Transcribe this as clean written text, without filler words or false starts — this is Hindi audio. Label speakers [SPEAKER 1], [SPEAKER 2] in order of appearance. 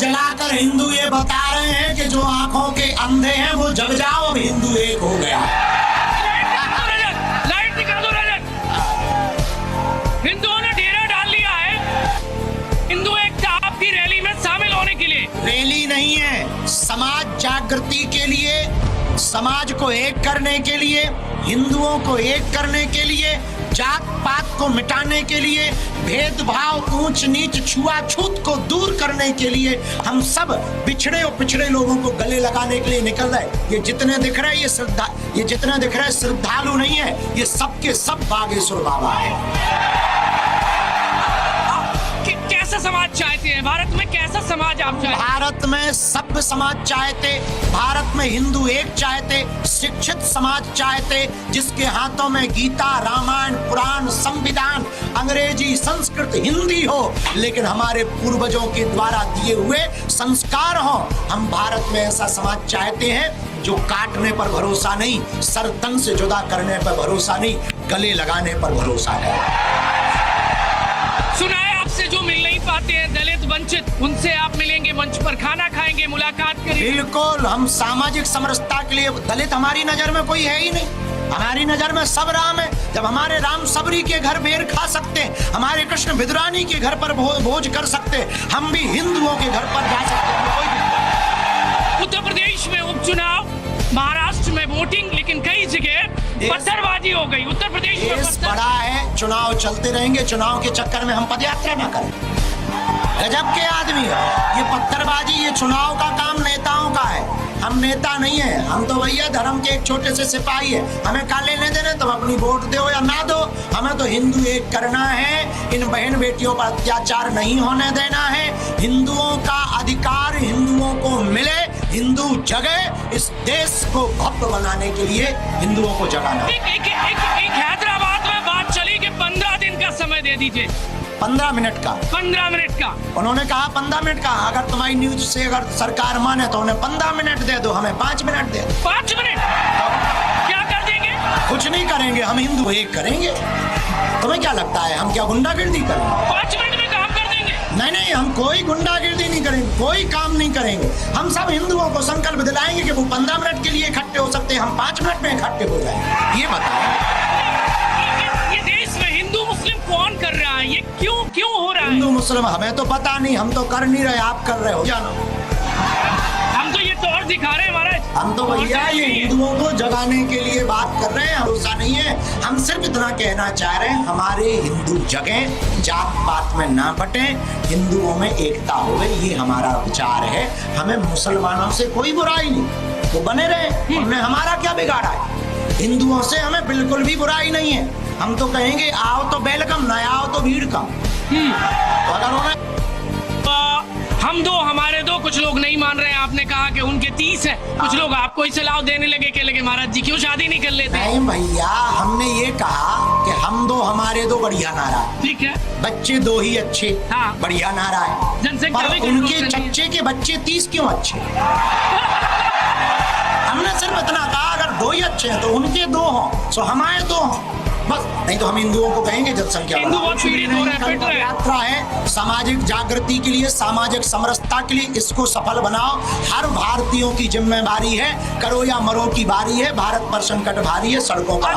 [SPEAKER 1] जलाकर हिंदू ये बता रहे हैं कि जो आंखों के अंधे हैं वो जग जाओ, अब हिंदू एक हो गया।
[SPEAKER 2] लाइट निकालो रजत। हिंदुओं ने डेरा डाल लिया है हिंदू एकता आपकी रैली में शामिल होने के लिए।
[SPEAKER 1] रैली नहीं है, समाज जागृति के लिए, समाज को एक करने के लिए, हिंदुओं को एक करने के लिए, जात पात को मिटाने के लिए, भेदभाव ऊंच नीच छुआछूत को दूर करने के लिए हम सब बिछड़े और पिछड़े लोगों को गले लगाने के लिए निकल रहे। ये जितने दिख रहे हैं ये जितने दिख रहे हैं श्रद्धालु नहीं है, ये सबके सब बागेश्वर बाबा है।
[SPEAKER 2] कैसा समाज चाहते हैं भारत में? कैसा समाज आप चाहते हैं?
[SPEAKER 1] भारत में सभ्य समाज चाहते, भारत में हिंदू एक चाहते, शिक्षित समाज चाहते, जिसके हाथों में गीता, रामायण, पुराण, संविधान, अंग्रेजी, संस्कृत, हिंदी हो, लेकिन हमारे पूर्वजों के द्वारा दिए हुए संस्कार हो। हम भारत में ऐसा समाज चाहते हैं जो काटने पर भरोसा नहीं, सर तन से जुदा करने पर भरोसा नहीं, गले लगाने पर भरोसा है।
[SPEAKER 2] सुना है आपसे जो मिल नहीं पाते हैं दलित वंचित, उनसे आप मिलेंगे, मंच पर खाना खाएंगे, मुलाकात करेंगे।
[SPEAKER 1] बिल्कुल, हम सामाजिक समरसता के लिए, दलित हमारी नजर में कोई है ही नहीं, हमारी नजर में सब राम है। जब हमारे राम सबरी के घर बेर खा सकते, हमारे कृष्ण भिद्रानी के घर पर भोज कर सकते, हम भी हिंदुओं के घर पर जा सकते।
[SPEAKER 2] उत्तर प्रदेश में उपचुनाव, महाराष्ट्र में वोटिंग, लेकिन कई जगह पत्थरबाजी हो गई। उत्तर प्रदेश में
[SPEAKER 1] बड़ा है, चुनाव चलते रहेंगे, चुनाव के चक्कर में हम पदयात्रा ना करें। गजब के आदमी हो, ये पत्थरबाजी, ये चुनाव का काम नेताओं का है, हम नेता नहीं है। हम तो भैया धर्म के एक छोटे से सिपाही है, हमें का लेने देने, तुम अपनी वोट दो या ना दो, हमें तो हिंदू एक करना है, इन बहन बेटियों पर अत्याचार नहीं होने देना है, हिंदुओं का अधिकार हिंदुओं को मिले, हिंदू जगह, इस देश को भव्य बनाने के लिए हिंदुओं को जगाना।
[SPEAKER 2] एक हैदराबाद में बात चली कि 15 दिन का समय दे दीजिए।
[SPEAKER 1] 15 मिनट का,
[SPEAKER 2] 15 मिनट का
[SPEAKER 1] उन्होंने कहा 15 मिनट का। अगर तुम्हारी न्यूज से अगर सरकार माने तो उन्हें 15 मिनट दे दो, हमें 5 मिनट दे दो।
[SPEAKER 2] 5 मिनट क्या कर देंगे?
[SPEAKER 1] कुछ नहीं करेंगे, हम हिंदू एक करेंगे। तुम्हें क्या लगता है हम क्या गुंडागिर्दी करेंगे?
[SPEAKER 2] 5 मिनट में काम कर देंगे?
[SPEAKER 1] नहीं नहीं, हम कोई गुंडागिर्दी नहीं करेंगे, कोई काम नहीं करेंगे। हम सब हिंदुओं को संकल्प दिलाएंगे कि वो 15 मिनट के लिए इकट्ठे हो सकते हैं, हम 5 मिनट में इकट्ठे हो जाएंगे। ये बताएं,
[SPEAKER 2] ये देश में हिंदू मुस्लिम कौन कर रहा है? ये क्यों हो रहा है?
[SPEAKER 1] हिंदू मुस्लिम हमें तो पता नहीं, हम तो कर नहीं रहे, आप कर रहे हो, जानो।
[SPEAKER 2] हम तो ये तौर दिखा रहे हैं महाराज,
[SPEAKER 1] हम तो भैया ये हिंदुओं को जगाने के लिए बात कर रहे हैं, भरोसा नहीं है। हम सिर्फ इतना कहना चाह रहे हैं, हमारे हिंदू जगह, जात पात में ना बटे, हिंदुओं में एकता हो, ये हमारा विचार है। हमें मुसलमानों से कोई बुराई नहीं, वो बने रहे, हमने हमारा क्या बिगाड़ा है? हिंदुओं से हमें बिल्कुल भी बुराई नहीं है। हम तो कहेंगे आओ तो वेलकम, ना आओ तो भीड़ कम। तो अगर उन्हें
[SPEAKER 2] हम दो हमारे दो, कुछ लोग नहीं मान रहे हैं। आपने कहा कि उनके 30 है, कुछ लोग आपको ही सलाह देने लगे कि लगे महाराज जी क्यों शादी नहीं कर लेते?
[SPEAKER 1] नहीं भैया, हमने ये कहा कि हम दो हमारे दो, बढ़िया नारा है।
[SPEAKER 2] ठीक है,
[SPEAKER 1] बच्चे दो ही अच्छे,
[SPEAKER 2] हाँ,
[SPEAKER 1] बढ़िया नारा है।
[SPEAKER 2] जनसंख्या
[SPEAKER 1] पर उनके चच्चे के बच्चे 30 क्यों अच्छे? हमने सिर्फ इतना कहा अगर दो ही अच्छे हैं तो उनके दो हों, सो हमारे दो हों, बस। नहीं तो हम हिंदुओं को कहेंगे जनसंख्या यात्रा है सामाजिक जागृति के लिए, सामाजिक समरसता के लिए, इसको सफल बनाओ। हर भारतीयों की जिम्मेदारी है, करो या मरो की बारी है, भारत पर संकट भारी है, सड़कों पर